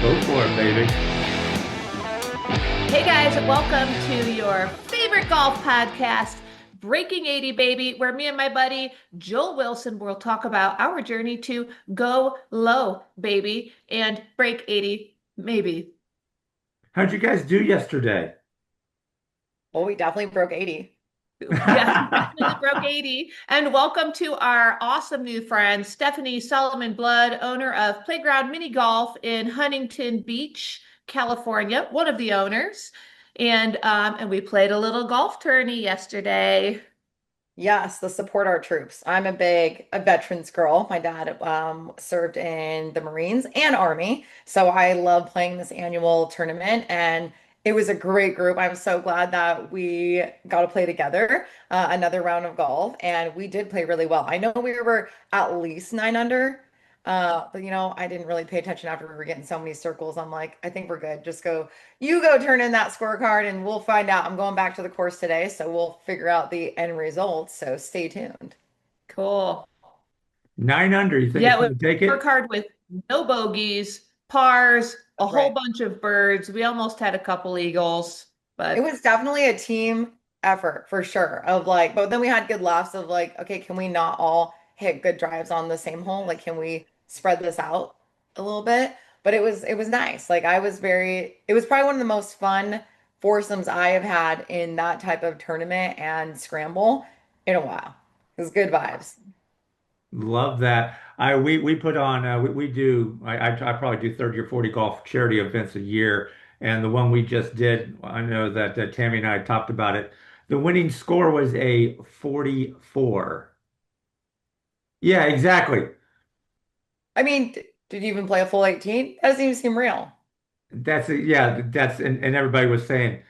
Go for it, baby. Hey guys, welcome to your favorite golf podcast, Breaking 80 Baby, where me and my buddy Joel Wilson will talk about our journey to go low, baby, and break 80, maybe. How'd you guys do yesterday? Well, we definitely broke 80. Yes, we definitely broke 80. And welcome to our awesome new friend, Stephanie Solomon Blood, owner of Playground Mini Golf in Huntington Beach, California, one of the owners. And we played a little golf tourney yesterday. Yes, the support our troops. I'm a veterans girl. My dad served in the Marines and Army, so I love playing this annual tournament, and it was a great group. I'm so glad that we got to play together another round of golf, and we did play really well. I know we were at least 9 under, but I didn't really pay attention after we were getting so many circles. I'm like, I think we're good. You go turn in that scorecard and we'll find out. I'm going back to the course today, so we'll figure out the end results. So stay tuned. Cool. 9 under. You think it's Yeah, we going to take work it? hard with no bogeys, pars, a That's whole right. bunch of birds. We almost had a couple eagles, It but was definitely a team effort for sure. But then we had good laughs of like, okay, can we not all hit good drives on the same hole? Like, can we spread this out a little bit? But it was nice. Like it was probably one of the most fun foursomes I have had in that type of tournament and scramble in a while. It was good vibes. Love that. We put on we do I probably do 30 or 40 golf charity events a year, and the one we just did, I know that Tammy and I talked about it. The winning score was a 44. Yeah, exactly. I mean, did you even play a full 18? That doesn't even seem real. And everybody was saying,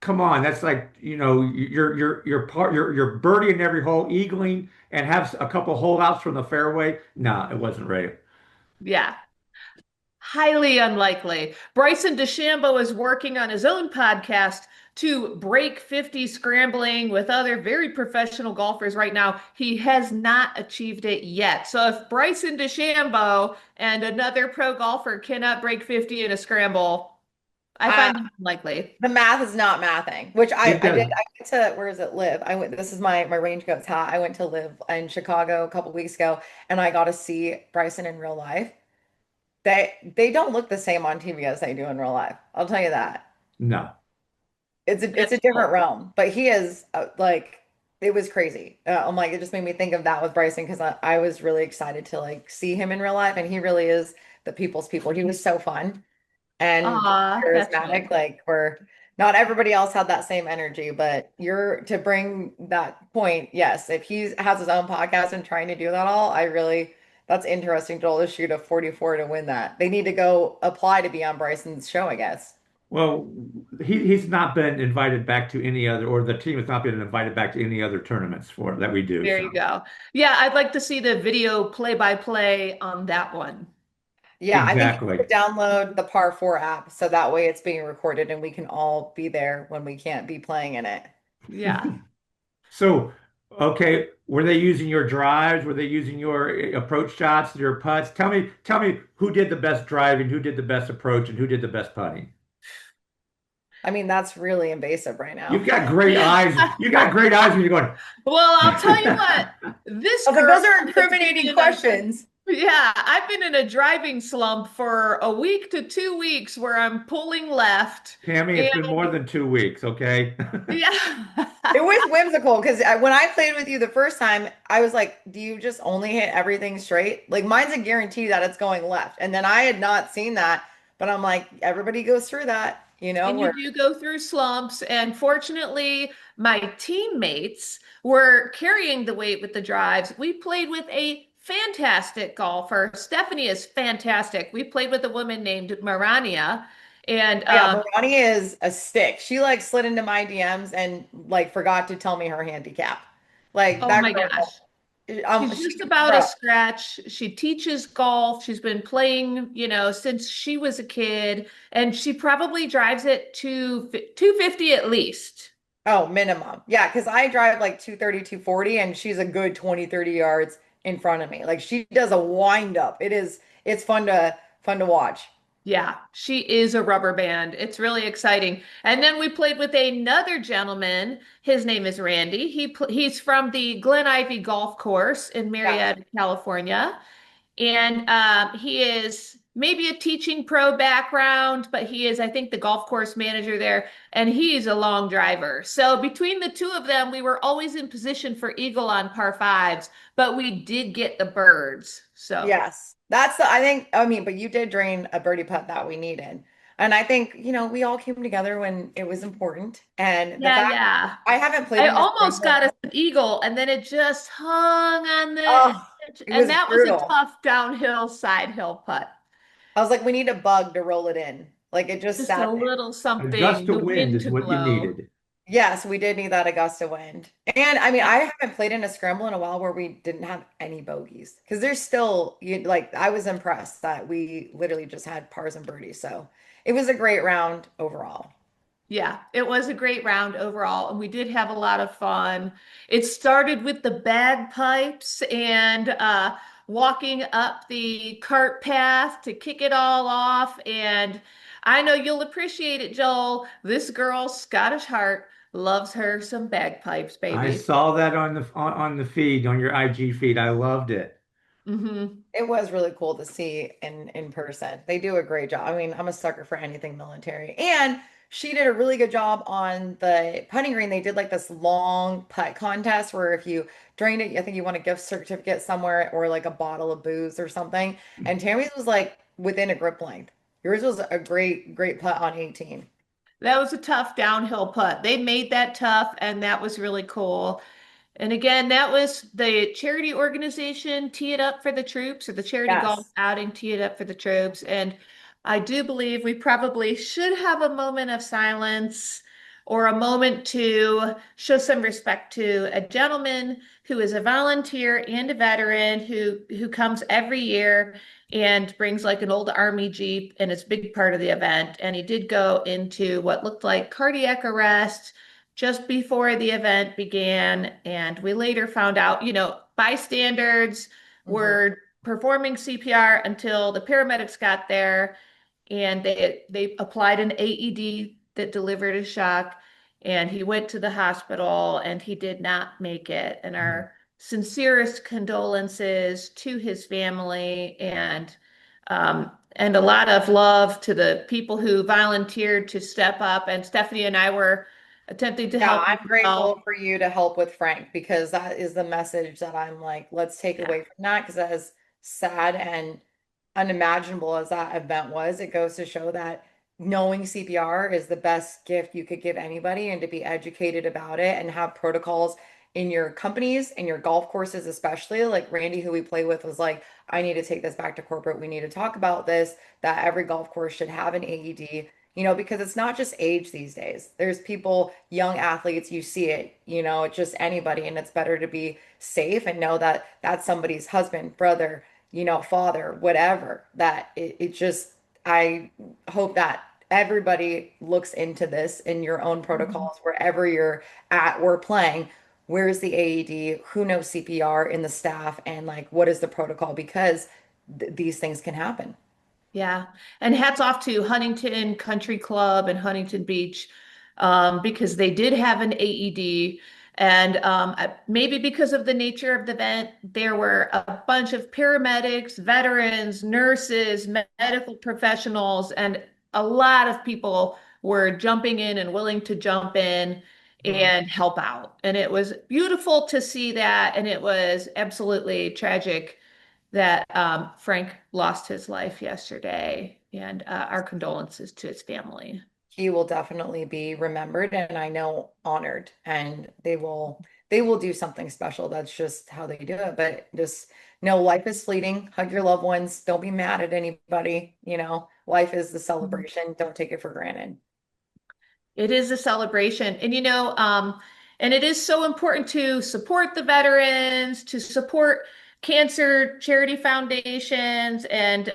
come on, that's like, you're birdieing every hole, eagling, and have a couple holdouts from the fairway. No, it wasn't right. yeah, highly unlikely. Bryson DeChambeau is working on his own podcast to break 50 scrambling with other very professional golfers right now. He has not achieved it yet. So if Bryson DeChambeau and another pro golfer cannot break 50 in a scramble, I Uh, find that unlikely. the math is not mathing, which It I did. doesn't. I went to, where does it live? I went, this is my range coat's hat. I went to live in Chicago a couple weeks ago, and I got to see Bryson in real life. They don't look the same on TV as they do in real life. I'll tell you that. No. It's a That's different cool. realm, but he is like, it was crazy. I'm like, it just made me think of that with Bryson because I was really excited to like see him in real life, and he really is the people's people. He was so fun and just Aw, that's charismatic. good. Like, where not everybody else had that same energy, but you're to bring that point. Yes, if he has his own podcast and trying to do that all, that's interesting. Joel, to shoot a 44 to win that. They need to go apply to be on Bryson's show, I guess. Well, he's not been invited back to any other, or the team has not been invited back to any other tournaments for that we do. There So you go. Yeah, I'd like to see the video play by play on that one. Yeah, I think you exactly. should download the Par 4 app so that way it's being recorded and we can all be there when we can't be playing in it. Yeah. So, okay, were they using your drives? Were they using your approach shots, your putts? Tell me who did the best driving, who did the best approach, and who did the best putting. I mean, that's really invasive right You've now. got great eyes. You got great eyes when you're going, Well, I'll tell you what, this I was like, girl those are has been incriminating in a questions. yeah, I've been in a driving slump for a week to 2 weeks where I'm pulling left. Tammy, And it's been more than 2 weeks, okay? yeah. It was whimsical because when I played with you the first time, I was like, do you just only hit everything straight? Like mine's a guarantee that it's going left. And then I had not seen that, but I'm like, everybody goes through that, And you where do go through slumps. And fortunately, my teammates were carrying the weight with the drives. We played with a fantastic golfer. Stephanie is fantastic. We played with a woman named Marania. And yeah, Marani is a stick. She like slid into my DMs and like forgot to tell me her handicap. Like oh that my gosh. girl, She's just she's about a pro. scratch. She teaches golf. She's been playing, since she was a kid, and she probably drives it to 250 at least. Oh, minimum. Yeah, because I drive like 230, 240, and she's a good 20, 30 yards in front of me. Like she does a wind up. It's fun to watch. Yeah, she is a rubber band. It's really exciting. And then we played with another gentleman. His name is Randy. He's from the Glen Ivy Golf Course in Yeah. Marietta, California. And he is maybe a teaching pro background, but he is, I think, the golf course manager there, and he's a long driver. So between the two of them, we were always in position for eagle on par fives, but we did get the birds. So Yes. I think, I mean, but you did drain a birdie putt that we needed. And I think, we all came together when it was important. And the yeah, fact yeah. I haven't played I in this almost scramble. got us an eagle, and then it just hung on the Oh, edge, it and was that was a brutal. tough downhill side hill putt. I was like, we need a bug to roll it in. Like it just Just a sat there. little something, Augusta the wind wind is to what you blow. needed. Yes, we did need that Augusta wind. And I mean, I haven't played in a scramble in a while where we didn't have any bogeys because there's still like I was impressed that we literally just had pars and birdies. So it was a great round overall. Yeah, it was a great round overall, and we did have a lot of fun. It started with the bagpipes and walking up the cart path to kick it all off. And I know you'll appreciate it, Joel. This girl's Scottish heart loves her some bagpipes, I baby. saw that on the feed, on your IG feed. I loved it. Hmm. It was really cool to see in person. They do a great job. I mean, I'm a sucker for anything military. And she did a really good job on the putting green. They did like this long putt contest where if you drained it, I think you want a gift certificate somewhere or like a bottle of booze or something. And Tammy's was like within a grip length. Yours was a great, great putt on 18. That was a tough downhill putt. They made that tough, and that was really cool. And again, that was the charity organization Tee It Up for the Troops, or the charity golf Yes. outing Tee It Up for the Troops. And I do believe we probably should have a moment of silence or a moment to show some respect to a gentleman who is a volunteer and a veteran who comes every year and brings like an old army Jeep, and it's a big part of the event. And he did go into what looked like cardiac arrest just before the event began. And we later found out, bystanders Hmm. were performing CPR until the paramedics got there, and they applied an AED that delivered a shock, and he went to the hospital and he did not make it. And our sincerest condolences to his family, and a lot of love to the people who volunteered to step up. And Stephanie and I were attempting to Yeah, help as I'm grateful well. for you to help with Frank because that is the message that I'm like, let's take Yeah. away from that because as sad and unimaginable as that event was, it goes to show that knowing CPR is the best gift you could give anybody and to be educated about it and have protocols in your companies and your golf courses, especially. Like Randy, who we play with, was like, I need to take this back to corporate. We need to talk about this, that every golf course should have an AED, because it's not just age these days. There's people, young athletes, you see it, it's just anybody. And it's better to be safe and know that that's somebody's husband, brother, father, whatever, that it just, I hope that everybody looks into this in your own Mhm. protocols wherever you're at or playing. Where's the AED? Who knows CPR in the staff? And like, what is the protocol? Because these things can happen. Yeah. And hats off to Huntington Country Club and Huntington Beach, because they did have an AED. And maybe because of the nature of the event, there were a bunch of paramedics, veterans, nurses, medical professionals, and a lot of people were jumping in and willing to jump in Mhm. and help out. And it was beautiful to see that. And it was absolutely tragic that Frank lost his life yesterday, and our condolences to his family. He will definitely be remembered and I know honored and they will do something special. That's just how they do it. But just know life is fleeting. Hug your loved ones. Don't be mad at anybody. Life is the celebration. Don't take it for granted. It is a celebration. And it is so important to support the veterans, to support cancer charity foundations, and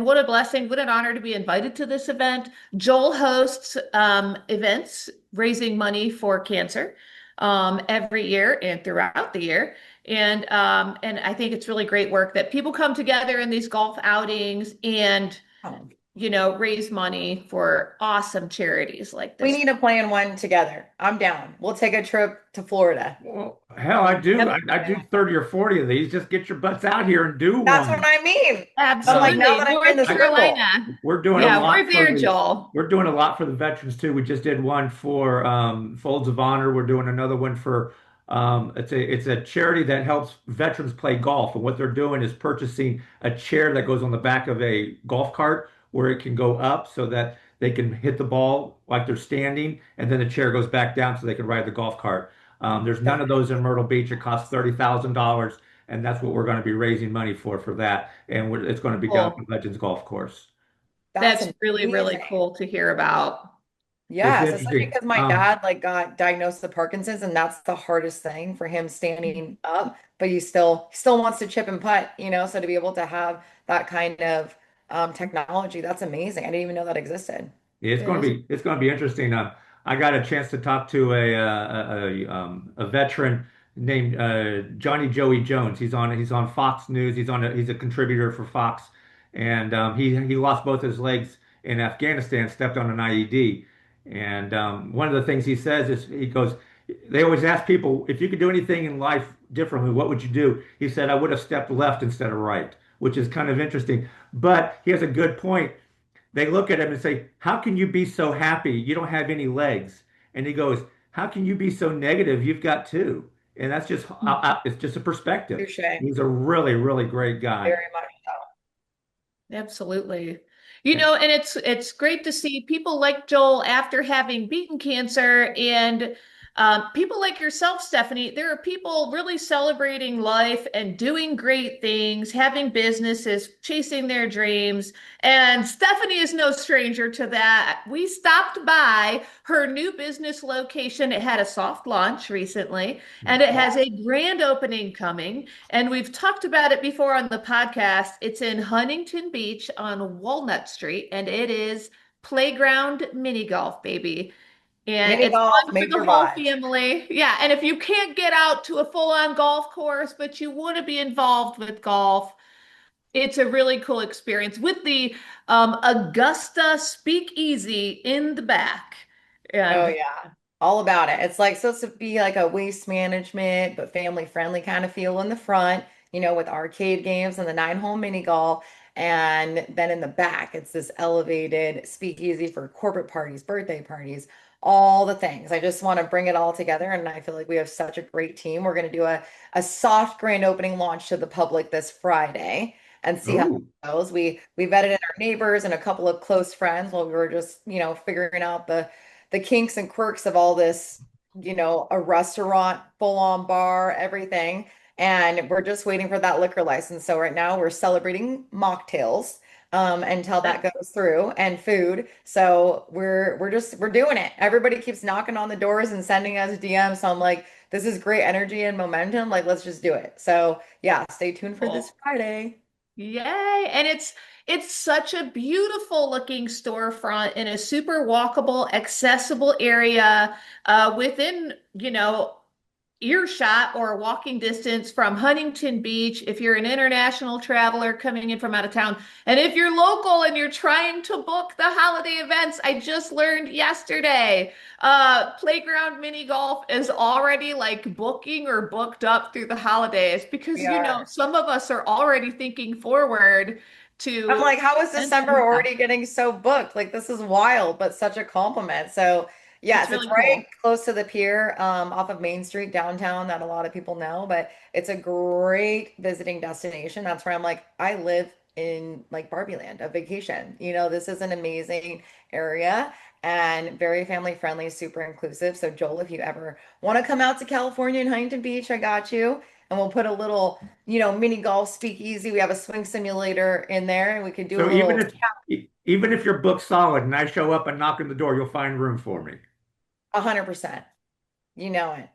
what a blessing, what an honor to be invited to this event. Joel hosts events raising money for cancer every year and throughout the year. And I think it's really great work that people come together in these golf outings and Oh. raise money for awesome charities like We this. need to plan one together. I'm down. We'll take a trip to Florida. Well, hell, I do. Yep, I do 30 or 40 of these. Just get your butts out here and do That's what one. I mean. I'm like, Uh, now absolutely. that I'm in North the I, circle. Carolina. we're doing a Yeah, we're lot for there, the Joel. we're doing a lot for the veterans too. We just did one for Folds of Honor. We're doing another one for it's a charity that helps veterans play golf. And what they're doing is purchasing a chair that goes on the back of a golf cart where it can go up so that they can hit the ball like they're standing, and then the chair goes back down so they can ride the golf cart. There's none That of those in Myrtle Beach. It costs $30,000, and that's what we're going to be raising money for that. And it's going to be down at the Cool. Legends Golf Course. that's That's really, really amazing. cool to hear about. It's Yes, especially interesting. because my dad like got diagnosed with Parkinson's, and that's the hardest thing for him standing up. But he still wants to chip and putt, So to be able to have that kind of technology, that's amazing. I didn't even know that existed. Yeah, It is. it's going to be interesting. I got a chance to talk to a veteran named Johnny Joey Jones. He's on Fox News. He's a contributor for Fox, and he lost both his legs in Afghanistan, stepped on an IED, and one of the things he says is he goes. They always ask people if you could do anything in life differently, what would you do? He said, I would have stepped left instead of right, which is kind of interesting. But he has a good point. They look at him and say, how can you be so happy? You don't have any legs. And he goes, how can you be so negative? You've got two. And that's just, it's just a perspective. Touche. He's a really, really great guy. Very much so. Absolutely. And And it's great to see people like Joel after having beaten cancer and people like yourself, Stephanie. There are people really celebrating life and doing great things, having businesses, chasing their dreams. And Stephanie is no stranger to that. We stopped by her new business location. It had a soft launch recently, and it Yeah. has a grand opening coming. And we've talked about it before on the podcast. It's in Huntington Beach on Walnut Street, and it is playground mini golf, baby. And Mini it's golf, fun for the major whole vibes. family. Yeah. And if you can't get out to a full-on golf course, but you want to be involved with golf, it's a really cool experience with the Augusta Speakeasy in the back. Oh And yeah. All about it. It's like supposed to be like a waste management, but family friendly kind of feel in the front, with arcade games and the 9-hole mini golf. And then in the back, it's this elevated speakeasy for corporate parties, birthday parties, all the things. I just want to bring it all together. And I feel like we have such a great team. We're going to do a soft grand opening launch to the public this Friday and see how oh, it goes. We vetted in our neighbors and a couple of close friends while we were just, figuring out the kinks and quirks of all this, a restaurant, full on bar, everything. And we're just waiting for that liquor license. So right now we're celebrating mocktails until that goes through and food. So we're doing it. Everybody keeps knocking on the doors and sending us DMs. So I'm like, this is great energy and momentum. Like, let's just do it. So yeah, stay tuned for this cool. Friday. Yay. And it's such a beautiful looking storefront in a super walkable, accessible area within, earshot or walking distance from Huntington Beach if you're an international traveler coming in from out of town. And if you're local and you're trying to book the holiday events, I just learned yesterday, playground mini golf is already like booking or booked up through the holidays because We are. some of us are already thinking forward I'm to like, how is events December and stuff. already getting so booked? Like, this is wild, but such a compliment. So, It's yes, it's really right cool. close to the pier, off of Main Street downtown that a lot of people know, but it's a great visiting destination. That's where I'm like, I live in like Barbie Land, a vacation. This is an amazing area and very family friendly, super inclusive. So, Joel, if you ever want to come out to California and Huntington Beach, I got you. And we'll put a little mini golf speakeasy. We have a swing simulator in there, and we could do a so even little if even if you're booked solid and I show up and knock on the door, you'll find room for me. 100%. You know it.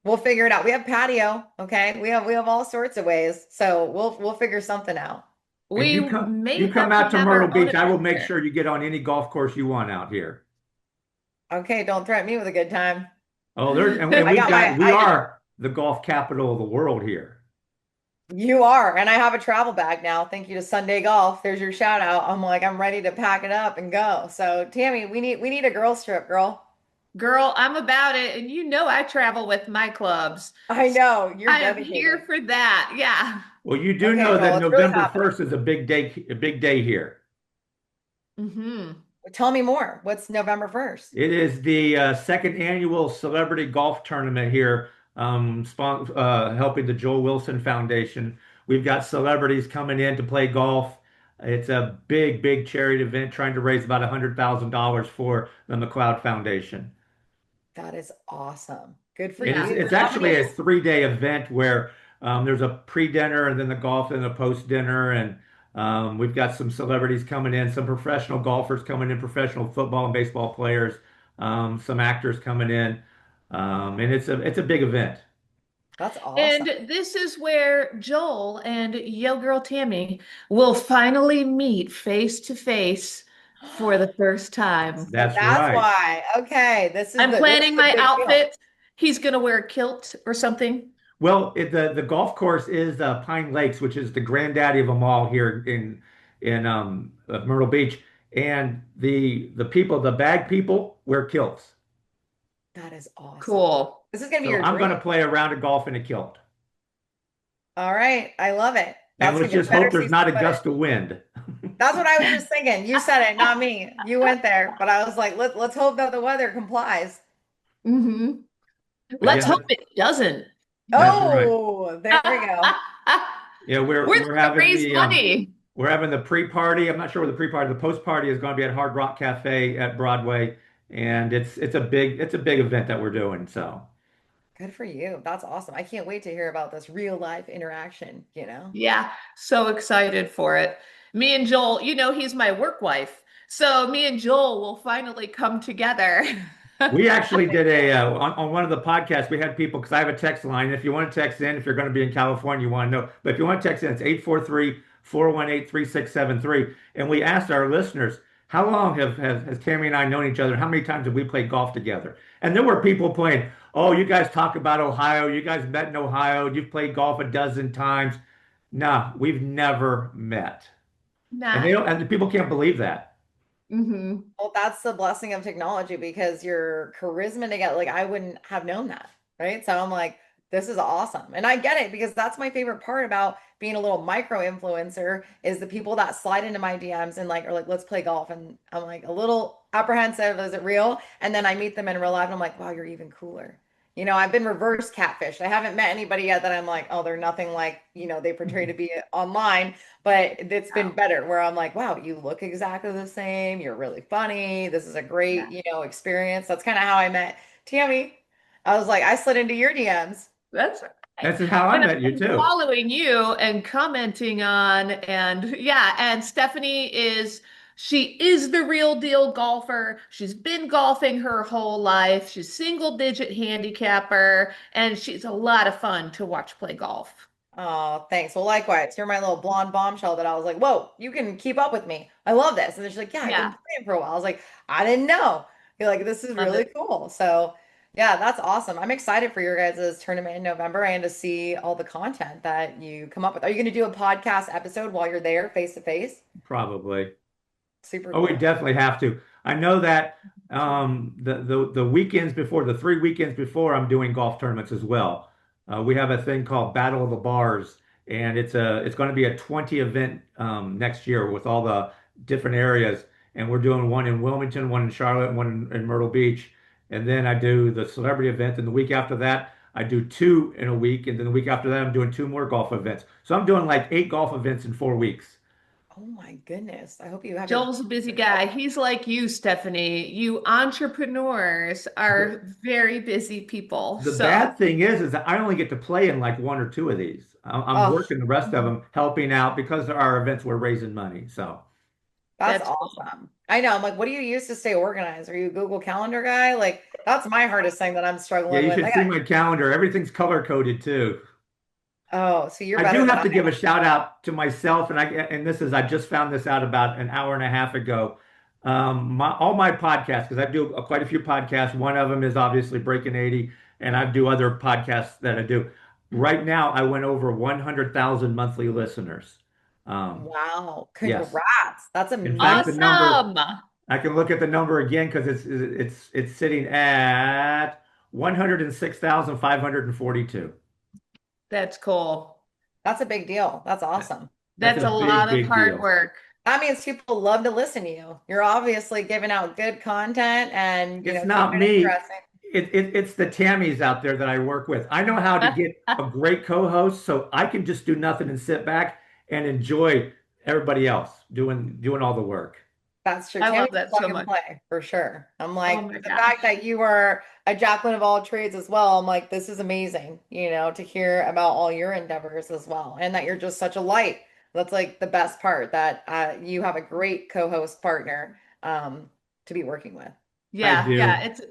We'll figure it out. We have patio, okay? We have all sorts of ways. So we'll figure something out. And We you may come have to out to have Myrtle our own Beach, I will event make here. sure you get on any golf course you want out here. Okay, don't threaten me with a good time. Oh, there and I got my we I are the golf capital of the world here. You are, and I have a travel bag now. Thank you to Sunday Golf. There's your shout out. I'm like, I'm ready to pack it up and go. So, Tammy, we need a girls trip, girl. Girl, I'm about it. And you know I travel with my clubs. I know you're I am here dedicated. for that. Yeah. Well, you do Okay, know Joel, that it's really November happening. 1st is a big day here. Hmm. Tell me more. What's November 1st? It is the second annual celebrity golf tournament here, helping the Joel Wilson Foundation. We've got celebrities coming in to play golf. It's a big charity event trying to raise about $100,000 for the McLeod Foundation. That is awesome. Good for And Yeah. it's you. How actually many? a 3 day event where there's a pre-dinner and then the golf and the post-dinner. And we've got some celebrities coming in, some professional golfers coming in, professional football and baseball players, some actors coming in. And it's a big event. That's awesome. And this is where Joel and Yo Girl Tammy will finally meet face to face for the first time. So That's that's right. why. Okay, I'm this planning is a my big deal. outfit. He's gonna wear a kilt or something. Well, the golf course is Pine Lakes, which is the granddaddy of them all here in Myrtle Beach. And the people, the bag people, wear kilts. That is awesome. Cool. This is gonna be So your I'm going dream. to play a round of golf in a kilt. All right, I love it. And That's let's gonna be, just better hope see there's some not a footage. gust of wind. That's what I was just thinking. You said it, not me. You went there, but I was like, let's hope that the weather complies. Hmm. But Let's yeah, hope it doesn't. that's right. Oh, there we go. Yeah, We're there to raise money. we're having the pre-party. I'm not sure where the pre-party, the post-party is going to be at Hard Rock Cafe at Broadway, and it's a big event that we're doing. So Good for you. That's awesome. I can't wait to hear about this real life interaction, you know? Yeah, so excited for it. Me and Joel, you know, he's my work wife. So me and Joel will finally come together. we actually did on one of the podcasts. We had people because I have a text line. If you want to text in, if you're going to be in California, you want to know. But if you want to text in, it's 843-418-3673. And we asked our listeners, how long has Tammy and I known each other? How many times have we played golf together? And there were people playing, oh, you guys talk about Ohio. You guys met in Ohio. You've played golf a dozen times. Nah, we've never met. And they Not. don't, and the people can't believe that. Hmm. Well, that's the blessing of technology because your charisma to get like I wouldn't have known that, right? So I'm like, this is awesome. And I get it because that's my favorite part about being a little micro influencer is the people that slide into my DMs and like are like, let's play golf. And I'm like a little apprehensive, is it real? And then I meet them in real life and I'm like, wow, you're even cooler. You know, I've been reverse catfished. I haven't met anybody yet that I'm like, oh, they're nothing like, they portray to be online. But it's been better where I'm like, wow, you look exactly the same. You're really funny. This is a great, Yeah, experience. That's kind of how I met Tammy. I was like, I slid into your DMs. that's right. That's how I And met you I'm too. following you and commenting on, and yeah, and Stephanie she is the real deal golfer. She's been golfing her whole life. She's single digit handicapper, and she's a lot of fun to watch play golf. Oh, thanks. Well, likewise, you're my little blonde bombshell that I was like, whoa, you can keep up with me. I love this. And then she's like, yeah, I've been Yeah, playing for a while. I was like, I didn't know. You're like, this is love really it. cool. So, yeah, that's awesome. I'm excited for your guys' tournament in November and to see all the content that you come up with. Are you going to do a podcast episode while you're there face to face? Probably. Super Oh, we cool. definitely have to. I know that the weekends before, the 3 weekends before, I'm doing golf tournaments as well. We have a thing called Battle of the Bars, and it's going to be a 20 event next year with all the different areas. And we're doing one in Wilmington, one in Charlotte, and one in Myrtle Beach. And then I do the celebrity event, and the week after that, I do two in a week, and then the week after that, I'm doing two more golf events. So I'm doing like 8 golf events in 4 weeks. Oh my goodness. I hope you have your Joel's a busy guy. He's like you, Stephanie. You entrepreneurs are very busy people. The So bad thing is that I only get to play in like one or two of these. I'm Oh, working the rest of them, helping out because there are events we're raising money. So that's that's cool. awesome. I know. I'm like, what do you use to stay organized? Are you a Google Calendar guy? Like, that's my hardest thing that I'm yeah, struggling you with. should see my calendar. Everything's color coded too. Oh, so you're I better do than have I to give a am. shout out to myself, and this is I just found this out about an hour and a half ago. All my podcasts, because I do quite a few podcasts. One of them is obviously Breaking 80, and I do other podcasts that I do. Right now, I went over 100,000 monthly listeners. Um, Wow. yes. Congrats. That's In fact, the amazing. number, Awesome. I can look at the number again because it's sitting at 106,542. That's cool. That's a big deal. That's awesome. That's That's a a big, lot of big hard deal. work. That means people love to listen to you. You're obviously giving out good content and, It's keeping not it me. interesting. It's the Tammys out there that I work with. I know how to get a great co-host, so I can just do nothing and sit back and enjoy everybody else doing all the work. That's true. I love Tammy's that plug so and much. play for sure. I'm Oh like, my the fact gosh. that you are a Jacqueline of all trades as well, I'm like, this is amazing, to hear about all your endeavors as well. And that you're just such a light. That's like the best part, that you have a great co-host partner to be working with. I Yeah, yeah, do.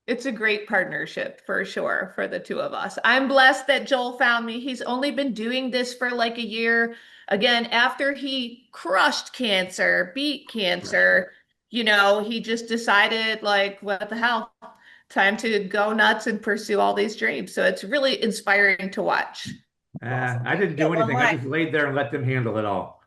it's a great partnership for sure for the two of us. I'm blessed that Joel found me. He's only been doing this for like a year. Again, after he crushed cancer, beat Crushed it. cancer, he just decided like, what the hell? Time to go nuts and pursue all these dreams. So it's really inspiring to watch. Awesome. I You didn't do get one anything. I life. just laid there and let them handle it all.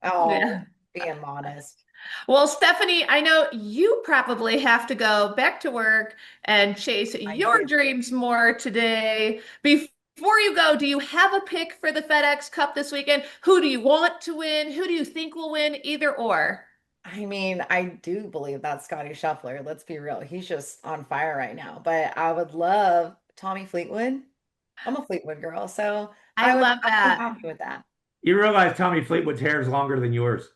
Oh, Yeah. being modest. Well, Stephanie, I know you probably have to go back to work and chase I your do. dreams more today. Before you go, do you have a pick for the FedEx Cup this weekend? Who do you want to win? Who do you think will win? Either or. I mean, I do believe that Scotty Scheffler. Let's be real. He's just on fire right now. But I would love Tommy Fleetwood. I'm a Fleetwood girl, so I love I'd be that. happy with that. You realize Tommy Fleetwood's hair is longer than yours.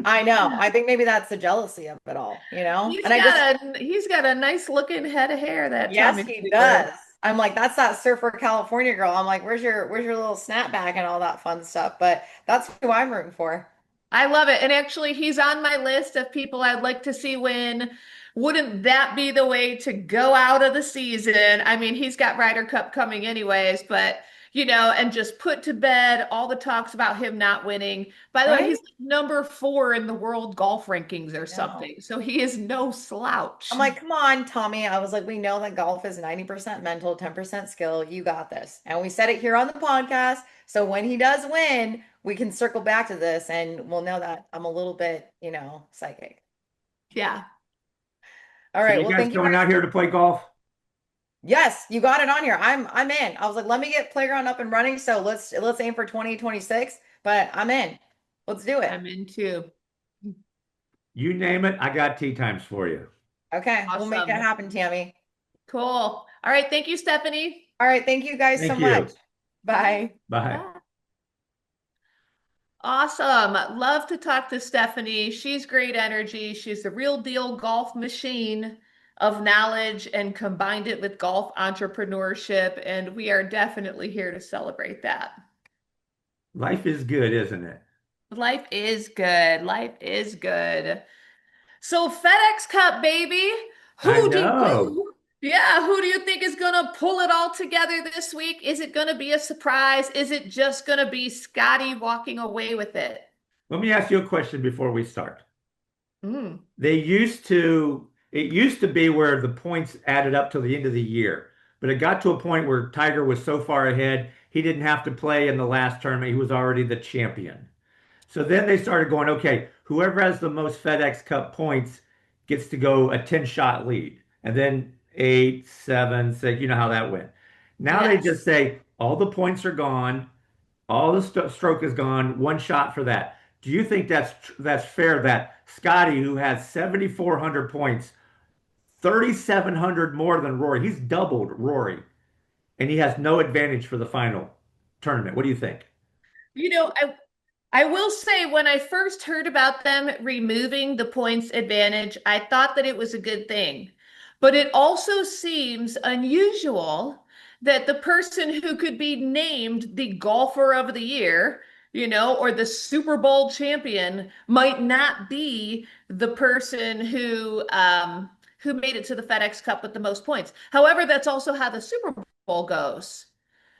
I know. I think maybe that's the jealousy of it all. He's And I just, got a nice looking head of hair, that yes, Tommy he Fleetwood. does. I'm like, that's that surfer California girl. I'm like, where's your little snapback and all that fun stuff? But that's who I'm rooting for. I love it. And actually, he's on my list of people I'd like to see win. Wouldn't that be the way to go out of the season? I mean, he's got Ryder Cup coming anyways, but and just put to bed all the talks about him not winning. By the way, Right? he's like number 4 in the world golf rankings or No. something. So he is no I'm slouch. like, come on, Tommy. I was like, we know that golf is 90% mental, 10% skill. You got this. And we said it here on the podcast. So when he does win, we can circle back to this and we'll know that I'm a little bit, psychic. Yeah. All So right. you Well, guys thank you coming guys. out here to play golf? Yes, you got it on here. I'm in. I was like, let me get playground up and running. So let's aim for 2026, but I'm in. Let's do it. I'm into. You name it, I got tea times for you. Okay, we'll make it Awesome. happen, Tammy. Cool. All right. Thank you, Stephanie. All right, thank you guys so Thank much. you. Bye. Bye. Bye. Awesome. Love to talk to Stephanie. She's great energy. She's the real deal golf machine of knowledge and combined it with golf entrepreneurship. And we are definitely here to celebrate that. Life is good, isn't it? Life is good. Life is good. So FedEx Cup, baby. I Who do know. you, yeah, who do you think is gonna pull it all together this week? Is it gonna be a surprise? Is it just gonna be Scotty walking away with it? Let me ask you a question before we start. Mm, It used to be where the points added up till the end of the year, but it got to a point where Tiger was so far ahead, he didn't have to play in the last tournament. He was already the champion. So then they started going, okay, whoever has the most FedEx Cup points gets to go a 10-shot lead. And then eight, seven, six, you know how that went. Now they yes. just say all the points are gone, all the stroke is gone, one shot for that. Do you think that's fair that Scotty, who has 7,400 points, 3,700 more than Rory, he's doubled Rory, and he has no advantage for the final tournament? What do you think? You know, I will say when I first heard about them removing the points advantage, I thought that it was a good thing. But it also seems unusual that the person who could be named the golfer of the year, or the Super Bowl champion might not be the person who made it to the FedEx Cup with the most points. However, that's also how the Super Bowl goes.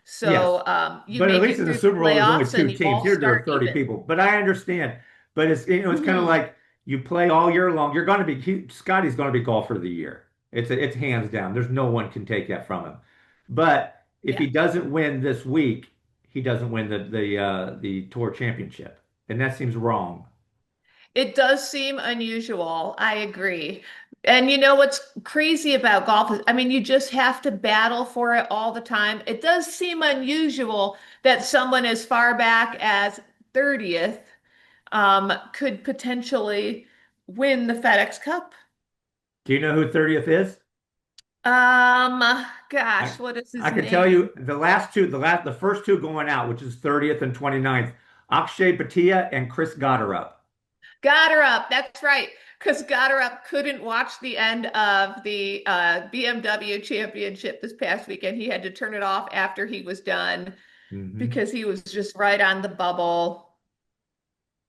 Yes. So you But at make least it in the through the Super Bowl, there's only playoffs two and you teams. all Here there are start 30 even. people. But I understand. But it's kind of Mhm. like you play all year long. You're going to be Scotty's going to be golfer of the year. It's hands down. There's no one can take that from him. But if Yeah. he doesn't win this week, he doesn't win the tour championship, and that seems wrong. It does seem unusual. I agree. And you know what's crazy about golf is, I mean, you just have to battle for it all the time. It does seem unusual that someone as far back as 30th could potentially win the FedEx Cup. Do you know who 30th is? Gosh, I what is I his can tell name? you the first two going out, which is 30th and 29th, Akshay Bhatia and Chris Gotterup. Got her up. That's right. Because Got her up couldn't watch the end of the BMW championship this past weekend. He had to turn it off after he was done Hmm. because he was just right on the bubble.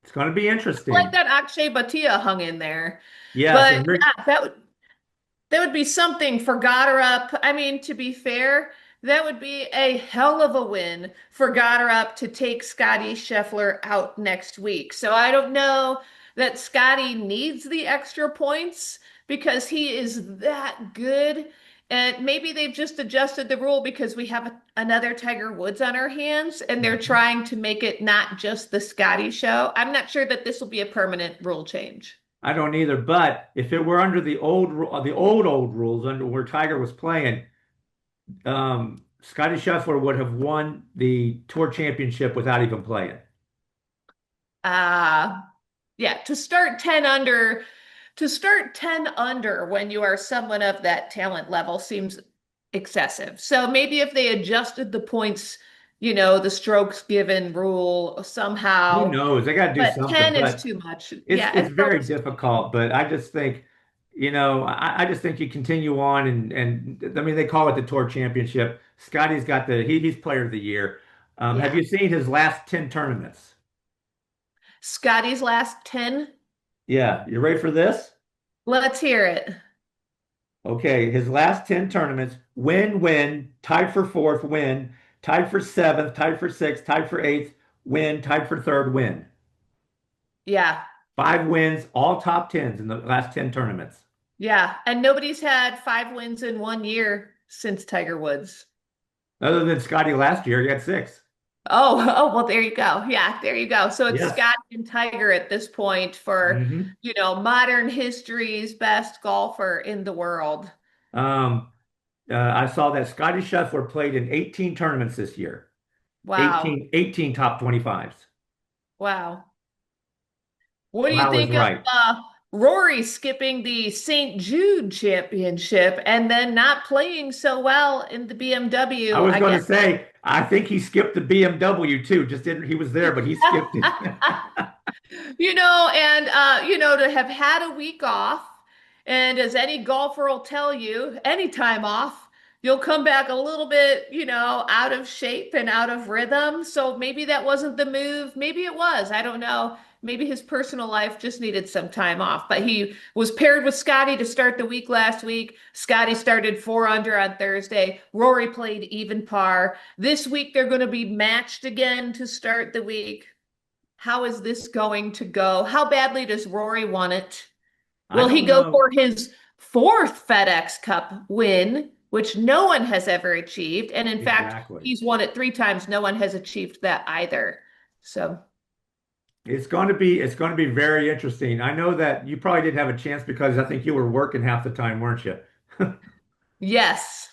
It's going to be Like interesting. that Akshay Bhatia hung in there. Yes, But and Rick, yeah, that would be something for Goddard. I mean, to be fair, that would be a hell of a win for Goddard to take Scotty Scheffler out next week. So I don't know that Scotty needs the extra points because he is that good. And maybe they've just adjusted the rule because we have another Tiger Woods on our hands and they're Mhm. trying to make it not just the Scotty show. I'm not sure that this will be a permanent rule change. I don't either. But if it were under the old rules under where Tiger was playing, Scotty Scheffler would have won the tour championship without even playing. Uh yeah, to start 10 under when you are someone of that talent level seems excessive. So maybe if they adjusted the points, the strokes given rule Who somehow, knows? They got to do but something, 10 is but too much. it's Yeah, it's it felt very difficult. But I just think, I just think you continue on and I mean they call it the tour championship. Scotty's got he's player of the year. Have yeah. you seen his last 10 tournaments? Scotty's last 10. Yeah, you ready for this? Let's hear it. Okay, his last 10 tournaments, win, tied for fourth, win, tied for seventh, tied for sixth, tied for eighth, win, tied for third, win. Yeah. 5 wins, all top tens in the last 10 tournaments. Yeah, and nobody's had 5 wins in one year since Tiger Woods. Other than Scotty last year, he had 6. Oh, oh, well, there you go. Yeah, there you go. So it's Yes. Scott and Tiger at this point for, Hmm. modern history's best golfer in the world. Um, I saw that Scotty Scheffler played in 18 tournaments this year. Wow. 18 top 25s. Wow. What do you Wow is think of right. Rory skipping the St. Jude Championship and then not playing so well in the I BMW, was I going guess? to say, I think he skipped the BMW too. Just didn't, he was there, but he skipped it. To have had a week off, and as any golfer will tell you, any time off, you'll come back a little bit, out of shape and out of rhythm. So maybe that wasn't the move. Maybe it was. I don't know. Maybe his personal life just needed some time off. But he was paired with Scotty to start the week last week. Scotty started 4 under on Thursday. Rory played even par. This week they're going to be matched again to start the week. How is this going to go? How badly does Rory want it? I Will he don't go know for his fourth FedEx Cup win, which no one has ever achieved? And in fact, exactly. he's won it 3 times. No one has achieved that either. So, It's going to be very interesting. I know that you probably didn't have a chance because I think you were working half the time, weren't you? yes,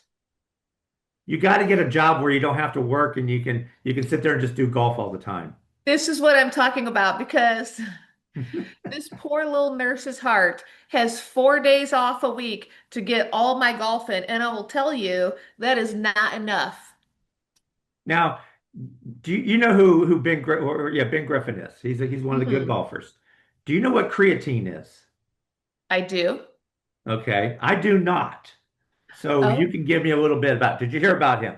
You got to get a job where you don't have to work and you can sit there and just do golf all the time. this is what I'm talking about because this poor little nurse's heart has 4 days off a week to get all my golf in. And I will tell you, that is not enough. Now, do you know who Ben Griffin is? He's one of the good Mhm. golfers. Do you know what creatine is? I do. Okay, I do not. So you Oh. can give me a little bit about. Did you hear about him?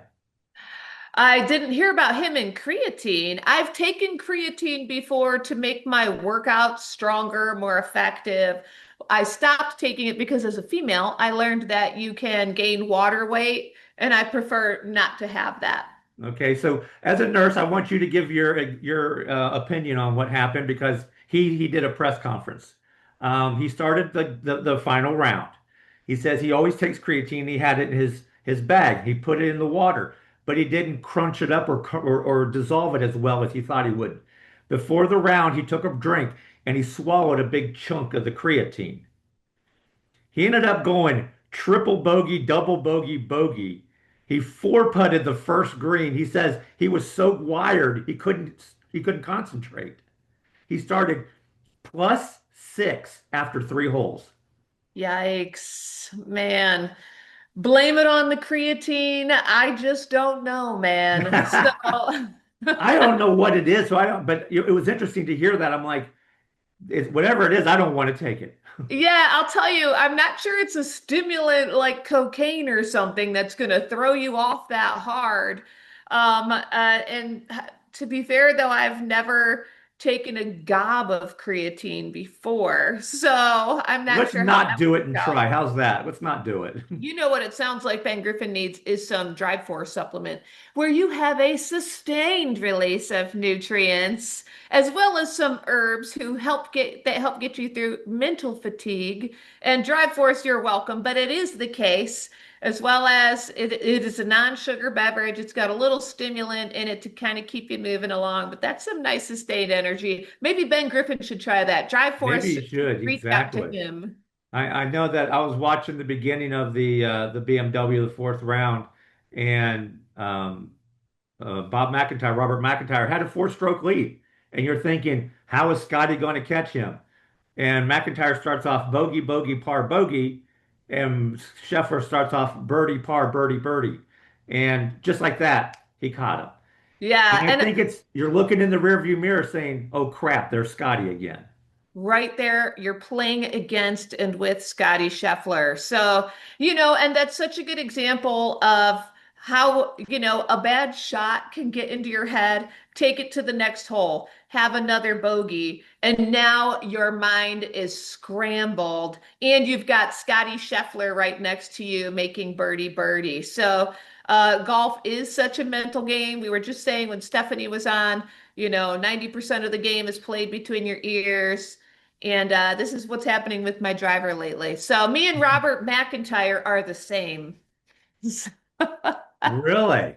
I didn't hear about him in creatine. I've taken creatine before to make my workouts stronger, more effective. I stopped taking it because as a female, I learned that you can gain water weight, and I prefer not to have that. Okay, so as a nurse, I want you to give your opinion on what happened because he did a press conference. He started the final round. He says he always takes creatine. He had it in his bag. He put it in the water, but he didn't crunch it up or dissolve it as well as he thought he would. Before the round, he took a drink and he swallowed a big chunk of the creatine. He ended up going triple bogey, double bogey, bogey. He four putted the first green. He says he was so wired he couldn't concentrate. He started +6 after 3 holes. Yikes, man. Blame it on the creatine. I just don't know, man. So, I don't know what it is, so I don't. But it was interesting to hear that. I'm like, whatever it is, I don't want to take it. yeah, I'll tell you, I'm not sure it's a stimulant like cocaine or something that's going to throw you off that hard. And to be fair, though, I've never taken a gob of creatine before, so I'm not Let's sure how not that do would it and go. try. How's that? Let's not do it. You know what it sounds like Ben Griffin needs is some Drive Force supplement where you have a sustained release of nutrients as well as some herbs who help get you through mental fatigue. And Drive Force, you're welcome, but it is the case as well as it is a non-sugar beverage. It's got a little stimulant in it to kind of keep you moving along, but that's some nice sustained energy. Maybe Ben Griffin should try that. Drive Maybe Force, you should. reach out to Exactly. him. I know that I was watching the beginning of the BMW, the fourth round, and Robert McIntyre had a four-stroke lead, and you're thinking, how is Scotty going to catch him? And McIntyre starts off bogey, bogey, par, bogey, and Scheffler starts off birdie, par, birdie, birdie, and just like that, he caught him. Yeah, And I and think it's you're looking in the rearview mirror saying, "Oh crap, there's Scotty again." right there, you're playing against and with Scotty Scheffler. So, and that's such a good example of how, a bad shot can get into your head, take it to the next hole, have another bogey, and now your mind is scrambled, and you've got Scotty Scheffler right next to you making birdie birdie. So, golf is such a mental game. We were just saying when Stephanie was on, 90% of the game is played between your ears. And this is what's happening with my driver lately. So me and Robert McIntyre are the same. Really?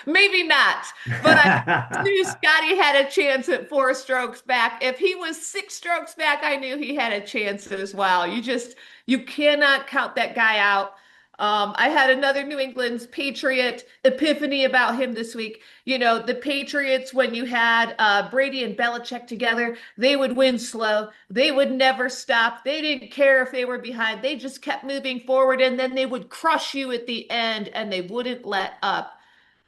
Maybe not, but I knew Scotty had a chance at 4 strokes back. If he was 6 strokes back, I knew he had a chance as well. You cannot count that guy out. I had another New England's Patriot epiphany about him this week. The Patriots, when you had Brady and Belichick together, they would win slow. They would never stop. They didn't care if they were behind. They just kept moving forward, and then they would crush you at the end, and they wouldn't let up.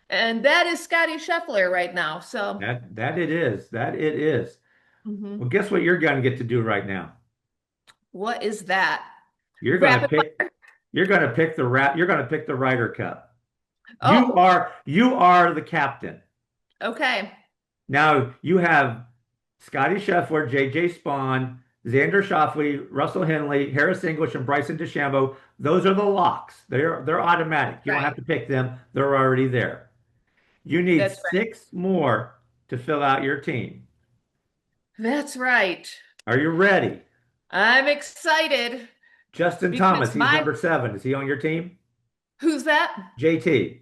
And that is Scotty Scheffler right now. So, That it is. That it is. mhm. Well, guess what you're going to get to do right now? What is that? You're going to Rapid pick fire. you're going to pick the Ryder Cup. You Oh, are you are the captain. okay. Now you have Scotty Scheffler, JJ Spawn, Xander Schauffele, Russell Henley, Harris English, and Bryson DeChambeau. Those are the locks. They're automatic. You don't have Right. to pick them. They're already there. You need That's right. 6 more to fill out your team. That's right. Are you ready? I'm excited Justin Thomas, because he's number 7. Is he on your team? who's that? JT.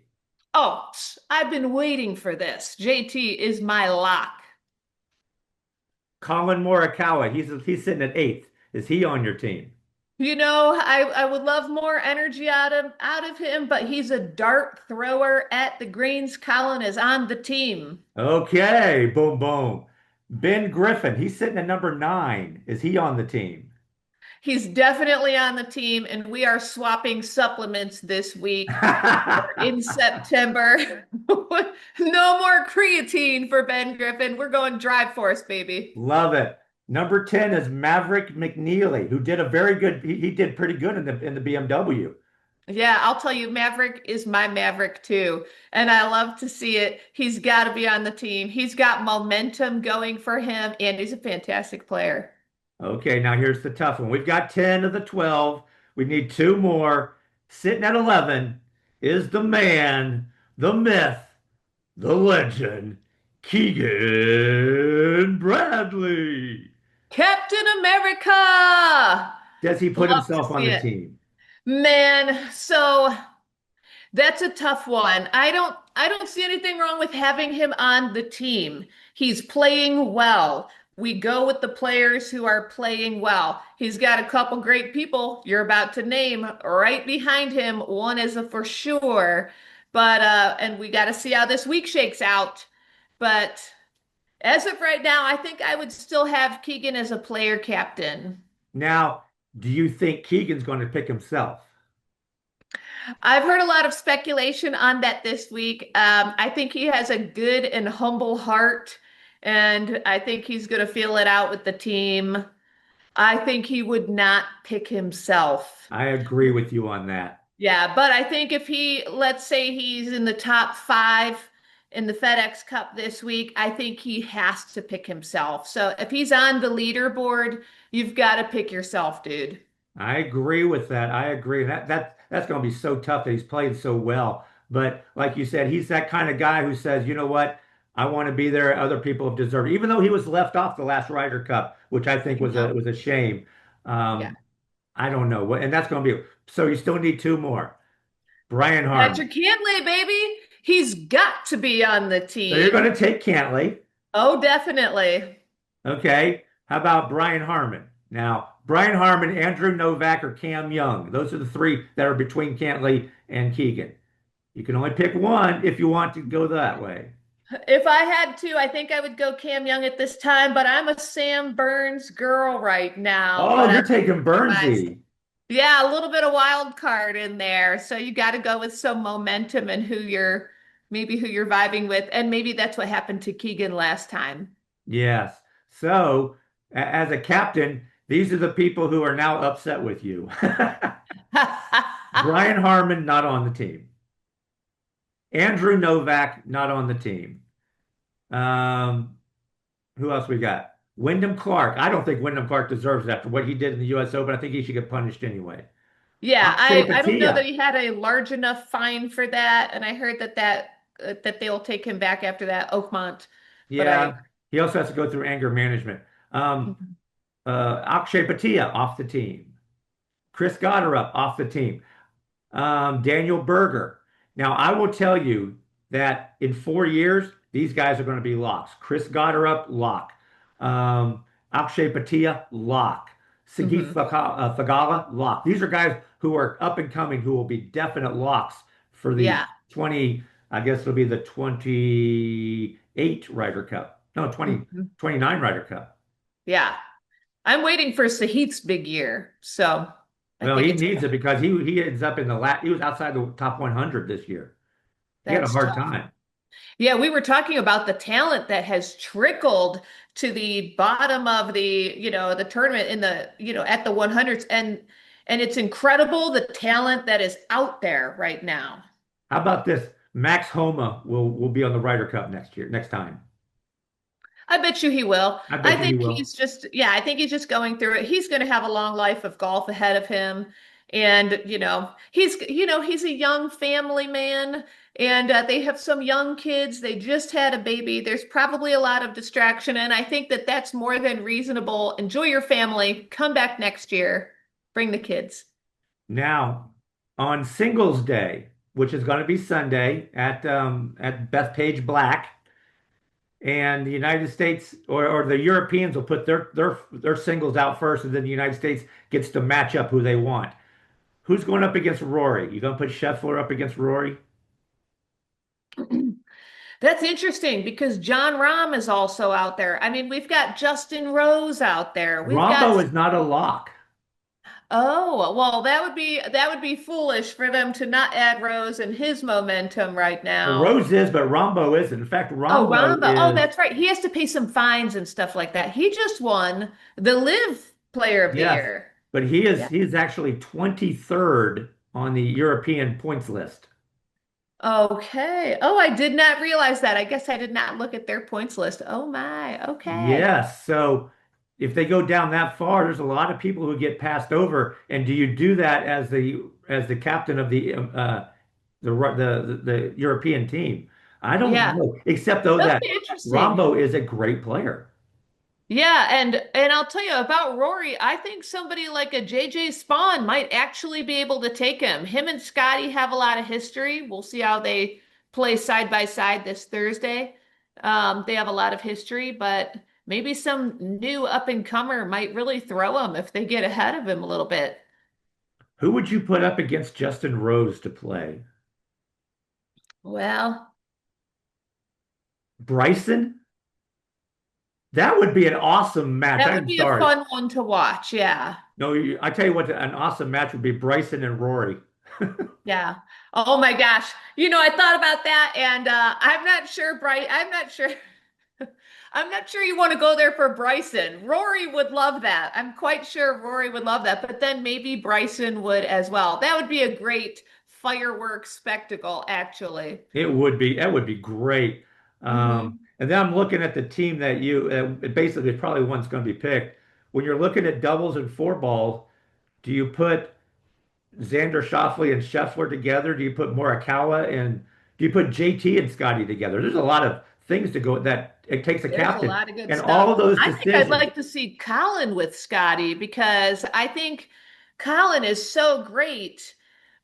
Oh, I've been waiting for this. JT is my lock. Colin Morikawa, he's sitting at 8th. Is he on your team? I would love more energy out of him, but he's a dart thrower at the greens. Colin is on the team. Okay, boom, boom. Ben Griffin, he's sitting at number 9. Is he on the team? He's definitely on the team, and we are swapping supplements this week or in September. No more creatine for Ben Griffin. We're going Drive Force, baby. Love it. Number 10 is Maverick McNeely, who did a very good, he did pretty good in the BMW. Yeah, I'll tell you, Maverick is my Maverick too. And I love to see it. He's got to be on the team. He's got momentum going for him, and he's a fantastic player. Okay, now here's the tough one. We've got 10 of the 12. We need 2 more. Sitting at 11 is the man, the myth, the legend, Keegan Bradley. Captain America! Does he put Love to himself on see the it. team? Man, so That's a tough one. I don't see anything wrong with having him on the team. He's playing well. We go with the players who are playing well. He's got a couple great people you're about to name right behind him. One is a for sure. But and we got to see how this week shakes out. But as of right now, I think I would still have Keegan as a player captain. Now, do you think Keegan's going to pick himself? I've heard a lot of speculation on that this week. I think he has a good and humble heart, and I think he's going to feel it out with the team. I think he would not pick himself. I agree with you on that. Yeah, but I think if let's say he's in the top five in the FedEx Cup this week, I think he has to pick himself. So if he's on the leaderboard, you've got to pick yourself, dude. I agree with that. I agree. That's going to be so tough that he's played so well. But like you said, he's that kind of guy who says, you know what? I want to be there. Other people have deserved it. Even though he was left off the last Ryder Cup, which I think was Yeah. a shame. Yeah. Um, I don't know what, and that's going to be so. You still need two more. Brian Harman. Patrick Cantlay, baby. He's got to be on the So you're going team. to take Cantlay. Oh, definitely. Okay. How about Brian Harman? Now, Brian Harman, Andrew Novak, or Cam Young. Those are the three that are between Cantlay and Keegan. You can only pick one if you want to go that way. If I had to, I think I would go Cam Young at this time, but I'm a Sam Burns girl right now. Oh, But you're taking Bernsey. yeah, a little bit of wild card in there. So you got to go with some momentum and maybe who you're vibing with. And maybe that's what happened to Keegan last time. Yes. So, as a captain, these are the people who are now upset with you. Brian Harman, not on the team. Andrew Novak, not on the team. Um, who else we got? Wyndham Clark. I don't think Wyndham Clark deserves it after what he did in the U.S. Open. I think he should get punished anyway. Yeah, Akshay I don't know that Patia. he had a large enough fine for that, and I heard that they'll take him back after that Oakmont. But I Yeah, he also has to go through anger management. Um, Akshay Patia off the team. Chris Gotterup off the team. Daniel Berger. Now, I will tell you that in 4 years, these guys are going to be locks. Chris Gotterup, lock. Um, Akshay Patia, lock. Sagit Mhm. Thagala, lock. These are guys who are up and coming who will be definite locks for the Yeah. 20, I guess it'll be the 28 Ryder Cup. No, 20, Mhm. 29 Ryder Cup. Yeah. I'm waiting for Sahith's big year, so I Well, think he it's needs gonna it because he ends up in the he was outside the top 100 this year. He had a that's hard tough. time. Yeah, we were talking about the talent that has trickled to the bottom of the tournament in at the 100s and it's incredible the talent that is out there right now. How about this? Max Homa will be on the Ryder Cup next year, next time. I bet you he will. I bet you he will. I think he's just going through it. He's going to have a long life of golf ahead of him. And, he's a young family man and they have some young kids. They just had a baby. There's probably a lot of distraction. And I think that that's more than reasonable. Enjoy your family. Come back next year. Bring the kids. Now, on Singles Day, which is going to be Sunday at Bethpage Black, and the United States or the Europeans will put their singles out first, and then the United States gets to match up who they want. Who's going up against Rory? You going to put Scheffler up against Rory? That's interesting because John Rahm is also out there. I mean, we've got Justin Rose out there. We've got Rombo is not a lock. Oh, well, that would be foolish for them to not add Rose and his momentum right Well, now. Rose is, but Rombo isn't. In fact, Oh, Rombo Ramba. Oh, is, that's right. He has to pay some fines and stuff like that. He just won the Live Player of the yes, Year. but he is Yeah. he is actually 23rd on the European points list. Okay. Oh, I did not realize that. I guess I did not look at their points list. Oh my. Okay. Yes, so if they go down that far, there's a lot of people who get passed over. And do you do that as the captain of the European team? I don't Yeah. know, except though That'll that be interesting. Rombo is a great player. Yeah, and I'll tell you about Rory. I think somebody like a JJ Spawn might actually be able to take him. Him and Scotty have a lot of history. We'll see how they play side by side this Thursday. They have a lot of history, but maybe some new up and comer might really throw him if they get ahead of him a little bit. Who would you put up against Justin Rose to play? Well, Bryson? That would be an awesome match. that would I'm be a sorry. fun one to watch. Yeah. No, I tell you what, an awesome match would be Bryson and Rory. Yeah. Oh my gosh. I thought about that and I'm not sure, Bright. I'm not sure. I'm not sure you want to go there for Bryson. Rory would love that. I'm quite sure Rory would love that, but then maybe Bryson would as well. That would be a great fireworks spectacle, actually. It would be, that would be great. Hmm. And then I'm looking at the team that basically probably one's going to be picked. When you're looking at doubles and four ball, do you put Xander Schauffele and Scheffler together? Do you put Morikawa and do you put JT and Scotty together? There's a lot of things to go that it takes a There's a captain. lot of good And all stuff. of those I think I'd decisions. like to see Colin with Scotty because I think Colin is so great.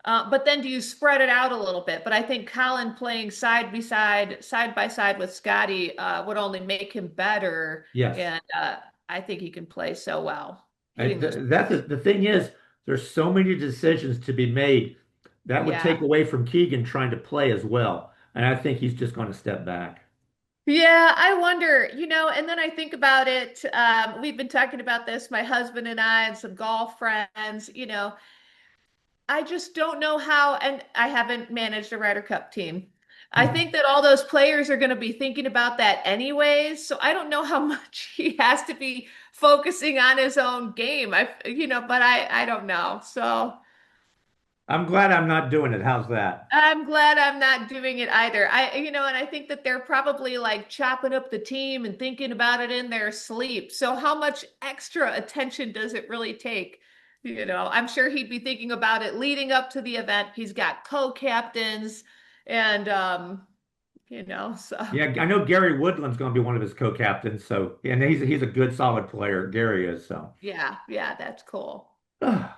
But then do you spread it out a little bit? But I think Colin playing side by side with Scotty would only make him better. Yes. And I think he can play so well And hitting those that's balls. the thing is, there's so many decisions to be made. That would take Yeah. away from Keegan trying to play as well. And I think he's just going to step back. Yeah, I wonder, and then I think about it. We've been talking about this, my husband and I, and some golf friends. I just don't know how, and I haven't managed a Ryder Cup team. I think that all those players are going to be thinking about that anyways. So I don't know how much he has to be focusing on his own game. But I don't know. So I'm glad I'm not doing it. How's that? I'm glad I'm not doing it either. And I think that they're probably like chopping up the team and thinking about it in their sleep. So how much extra attention does it really take? I'm sure he'd be thinking about it leading up to the event. He's got co-captains and so Yeah, I know Gary Woodland's going to be one of his co-captains. So, and he's a good, solid player. Gary is. So, yeah, yeah, that's cool. well,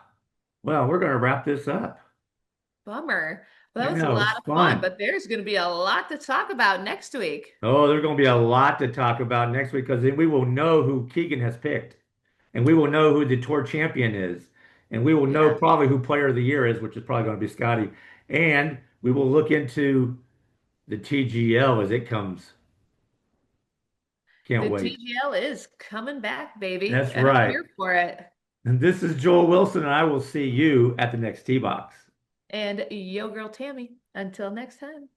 we're going to wrap this up. Bummer. Well, I that was a know it's lot of fun, fun. but there's going to be a lot to talk about next week. Oh, there's going to be a lot to talk about next week because then we will know who Keegan has picked, and we will know who the tour champion is, and we will know Yeah. probably who player of the year is, which is probably going to be Scotty, and we will look into the TGL as it comes. Can't The wait. TGL is coming back, baby, That's and I'm right. here for it. And this is Joel Wilson, and I will see you at the next tee box. And yo, girl Tammy, until next time.